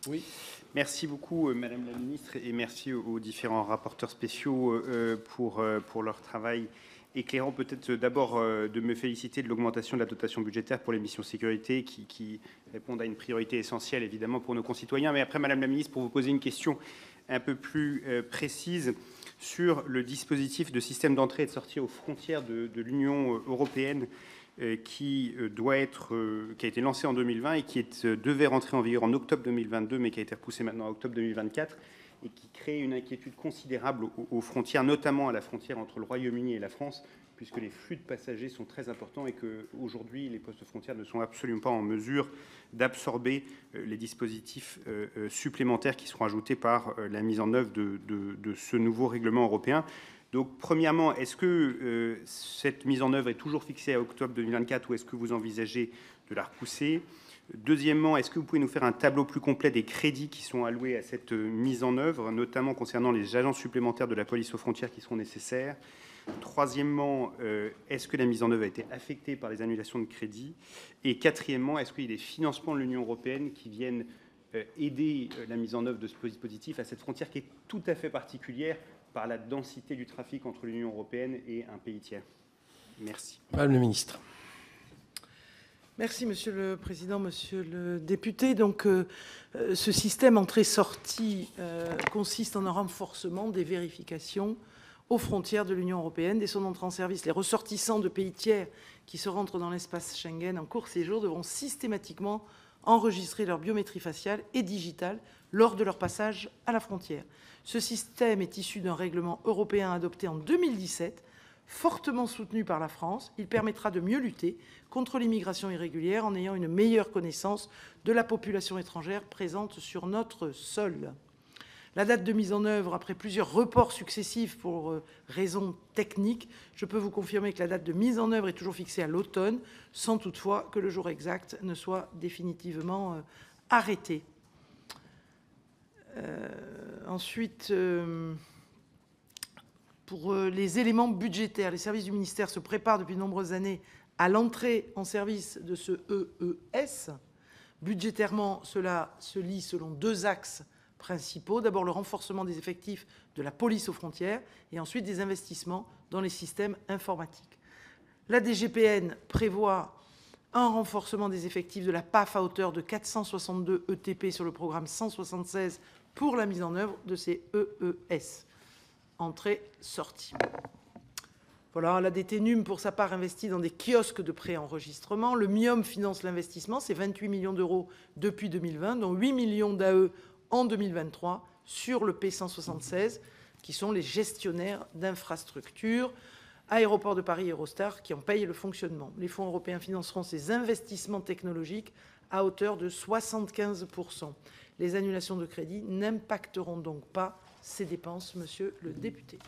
Oui. Merci beaucoup, Madame la Ministre, et merci aux différents rapporteurs spéciaux pour leur travail éclairant. Peut-être d'abord de me féliciter de l'augmentation de la dotation budgétaire pour les missions sécurité qui répondent à une priorité essentielle, évidemment, pour nos concitoyens. Mais après, Madame la Ministre, pour vous poser une question un peu plus précise sur le dispositif de système d'entrée et de sortie aux frontières de l'Union européenne qui a été lancé en 2020 et qui devait rentrer en vigueur en octobre 2022, mais qui a été repoussé maintenant à octobre 2024, et qui crée une inquiétude considérable aux frontières, notamment à la frontière entre le Royaume-Uni et la France, puisque les flux de passagers sont très importants et qu'aujourd'hui, les postes frontières ne sont absolument pas en mesure d'absorber les dispositifs supplémentaires qui seront ajoutés par la mise en œuvre de ce nouveau règlement européen. Donc, premièrement, est-ce que cette mise en œuvre est toujours fixée à octobre 2024 ou est-ce que vous envisagez de la repousser? Deuxièmement, est-ce que vous pouvez nous faire un tableau plus complet des crédits qui sont alloués à cette mise en œuvre, notamment concernant les agents supplémentaires de la police aux frontières qui seront nécessaires? Troisièmement, est-ce que la mise en œuvre a été affectée par les annulations de crédits? Et quatrièmement, est-ce qu'il y a des financements de l'Union européenne qui viennent aider la mise en œuvre de ce dispositif à cette frontière qui est tout à fait particulière par la densité du trafic entre l'Union européenne et un pays tiers? Merci. Madame la Ministre. Merci, Monsieur le Président, Monsieur le député. Donc, ce système entrée-sortie consiste en un renforcement des vérifications aux frontières de l'Union européenne. Dès son entrée en service, les ressortissants de pays tiers qui se rentrent dans l'espace Schengen en court séjour devront systématiquement enregistrer leur biométrie faciale et digitale lors de leur passage à la frontière. Ce système est issu d'un règlement européen adopté en 2017, fortement soutenu par la France. Il permettra de mieux lutter contre l'immigration irrégulière en ayant une meilleure connaissance de la population étrangère présente sur notre sol. La date de mise en œuvre, après plusieurs reports successifs pour raisons techniques, je peux vous confirmer que la date de mise en œuvre est toujours fixée à l'automne, sans toutefois que le jour exact ne soit définitivement arrêté. Ensuite, pour les éléments budgétaires, les services du ministère se préparent depuis de nombreuses années à l'entrée en service de ce EES. Budgétairement, cela se lit selon deux axes principaux. D'abord, le renforcement des effectifs de la police aux frontières et ensuite des investissements dans les systèmes informatiques. La DGPN prévoit un renforcement des effectifs de la PAF à hauteur de 462 ETP sur le programme 176 pour la mise en œuvre de ces EES. Entrée-sortie. Voilà, la DTNUM, pour sa part, investit dans des kiosques de préenregistrement. Le MIOM finance l'investissement, c'est 28 millions d'euros depuis 2020, dont 8 millions d'AE en 2023 sur le P176, qui sont les gestionnaires d'infrastructures, Aéroports de Paris et Eurostar, qui en payent le fonctionnement. Les fonds européens financeront ces investissements technologiques à hauteur de 75%. Les annulations de crédit n'impacteront donc pas ces dépenses, monsieur le député.